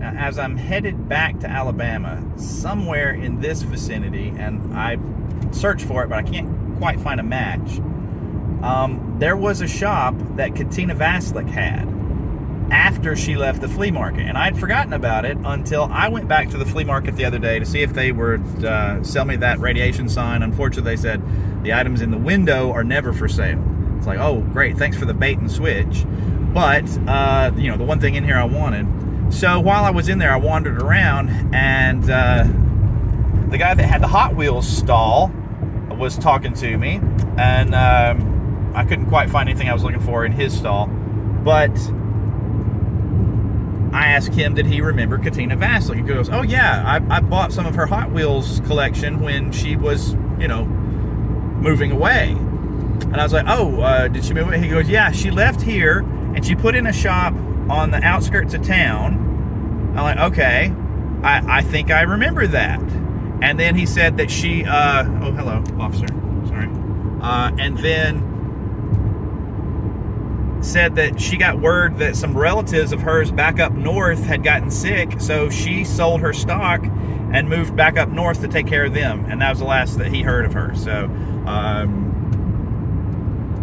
Now, as I'm headed back to Alabama, somewhere in this vicinity, and I've searched for it, but I can't quite find a match, there was a shop that Katina Vasilic had after she left the flea market. And I'd forgotten about it until I went back to the flea market the other day to see if they would sell me that radiation sign. Unfortunately, they said the items in the window are never for sale. It's like, oh, great, thanks for the bait and switch. But, the one thing in here I wanted. So while I was in there, I wandered around, and the guy that had the Hot Wheels stall was talking to me, and I couldn't quite find anything I was looking for in his stall. But I asked him, did he remember Katina Vasilic? He goes, oh yeah, I bought some of her Hot Wheels collection when she was, moving away. And I was like, oh, did she move away? He goes, yeah, she left here and she put in a shop on the outskirts of town. I'm like, okay, I think I remember that. And then he said that she, oh, hello, officer, sorry. And then said that she got word that some relatives of hers back up north had gotten sick, so she sold her stock and moved back up north to take care of them. And that was the last that he heard of her. So,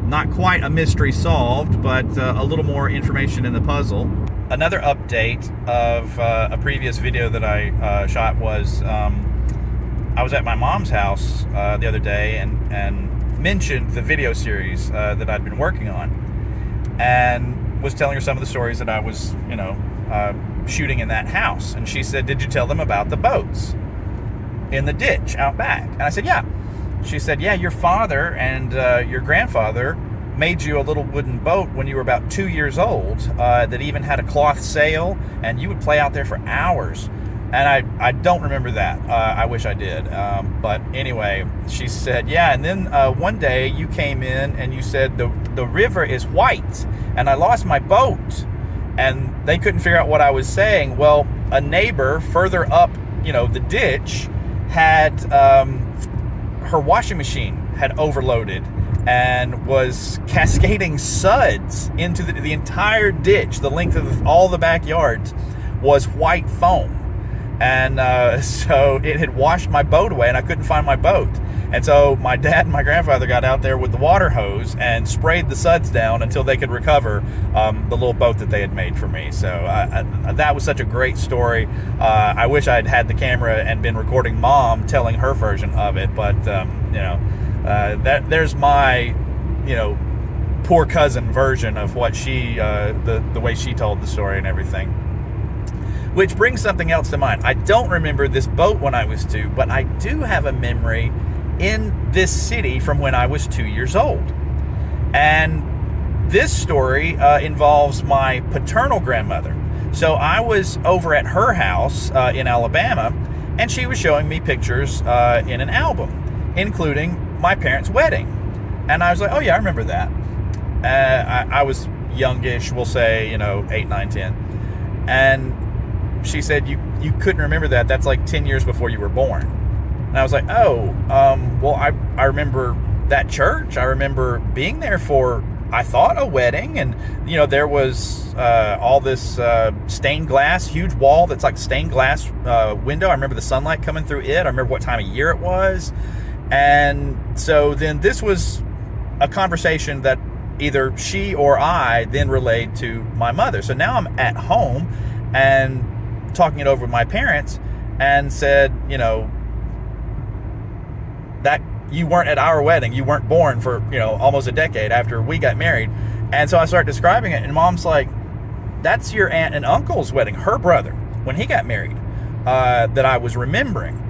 not quite a mystery solved, but a little more information in the puzzle. Another update of a previous video that I shot was I was at my mom's house the other day and mentioned the video series that I'd been working on, and was telling her some of the stories that I was, shooting in that house. And she said, did you tell them about the boats in the ditch out back? And I said, yeah. She said, yeah, your father and your grandfather made you a little wooden boat when you were about 2 years old that even had a cloth sail, and you would play out there for hours. And I don't remember that. I wish I did. But anyway, she said, yeah, and then one day you came in and you said the river is white and I lost my boat. And they couldn't figure out what I was saying. Well, a neighbor further up, the ditch had her washing machine had overloaded and was cascading suds into the entire ditch. The length of all the backyards was white foam. And so it had washed my boat away, and I couldn't find my boat. And so my dad and my grandfather got out there with the water hose and sprayed the suds down until they could recover the little boat that they had made for me. So that was such a great story. I wish I'd had the camera and been recording Mom telling her version of it. But, there's my, poor cousin version of what she, the way she told the story and everything. Which brings something else to mind. I don't remember this boat when I was 2, but I do have a memory in this city from when I was 2 years old. And this story involves my paternal grandmother. So I was over at her house in Alabama, and she was showing me pictures in an album, including my parents' wedding. And I was like, oh yeah, I remember that. I was youngish, we'll say, 8, 9, 10. And she said, you couldn't remember that. That's like 10 years before you were born. And I was like, oh, well, I remember that church. I remember being there for, I thought, a wedding. And, there was all this stained glass, huge wall that's like stained glass window. I remember the sunlight coming through it. I remember what time of year it was. And so then this was a conversation that either she or I then relayed to my mother. So now I'm at home and talking it over with my parents, and said, that you weren't at our wedding, you weren't born for, almost a decade after we got married. And so I started describing it, and Mom's like, that's your aunt and uncle's wedding, her brother, when he got married, that I was remembering.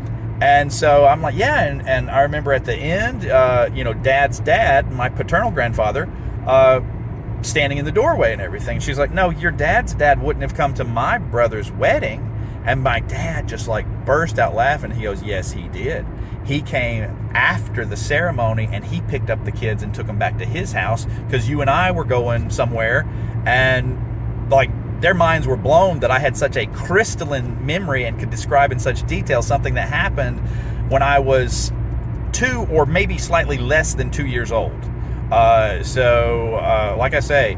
And so I'm like, yeah, and I remember at the end, Dad's dad, my paternal grandfather, standing in the doorway and everything. She's like, no, your dad's dad wouldn't have come to my brother's wedding. And my dad just like burst out laughing. He goes, yes, he did. He came after the ceremony, and he picked up the kids and took them back to his house because you and I were going somewhere, and like their minds were blown that I had such a crystalline memory and could describe in such detail something that happened when I was 2 or maybe slightly less than 2 years old. Like I say,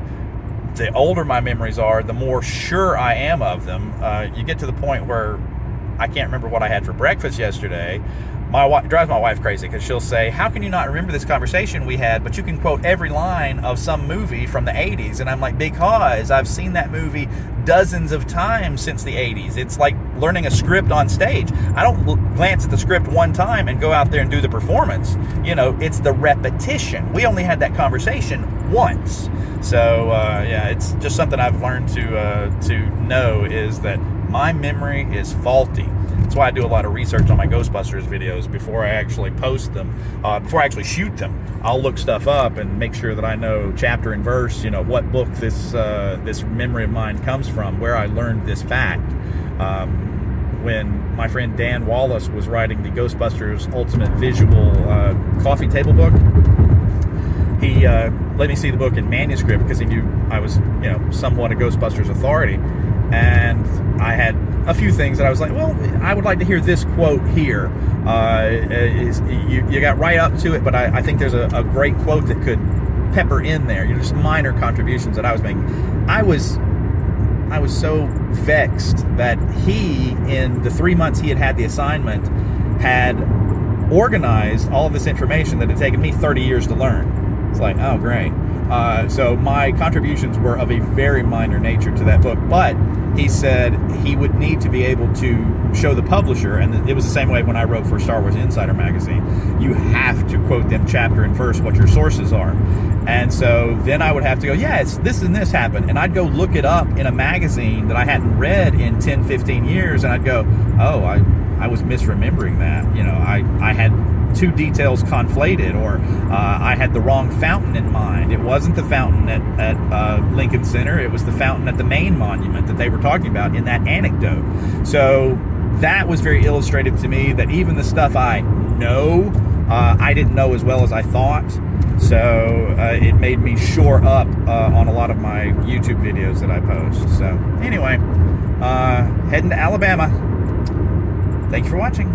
the older my memories are, the more sure I am of them. You get to the point where I can't remember what I had for breakfast yesterday. It drives my wife crazy because she'll say, how can you not remember this conversation we had, but you can quote every line of some movie from the 80s? And I'm like, because I've seen that movie dozens of times since the 80s. It's like learning a script on stage. I don't glance at the script one time and go out there and do the performance. It's the repetition. We only had that conversation once. So, it's just something I've learned to know, is that my memory is faulty. That's why I do a lot of research on my Ghostbusters videos before I actually post them, before I actually shoot them. I'll look stuff up and make sure that I know chapter and verse, what book this memory of mine comes from, where I learned this fact. When my friend Dan Wallace was writing the Ghostbusters Ultimate Visual coffee table book, he let me see the book in manuscript because he knew I was, somewhat a Ghostbusters authority. And I had a few things that I was like, well, I would like to hear this quote here. You got right up to it, but I think there's a great quote that could pepper in there. Just minor contributions that I was making. I was so vexed that he, in the 3 months he had the assignment, had organized all of this information that had taken me 30 years to learn. It's like, oh, great. So my contributions were of a very minor nature to that book, but he said he would need to be able to show the publisher, and it was the same way when I wrote for Star Wars Insider magazine. You have to quote them chapter and verse what your sources are. And so then I would have to go, yes, this and this happened. And I'd go look it up in a magazine that I hadn't read in 10, 15 years, and I'd go, oh, I was misremembering that. I had two details conflated, or I had the wrong fountain in mind. It wasn't the fountain at Lincoln Center. It was the fountain at the main monument that they were talking about in that anecdote. So that was very illustrative to me, that even the stuff I know, I didn't know as well as I thought. So it made me shore up on a lot of my YouTube videos that I post. So anyway, heading to Alabama. Thank you for watching.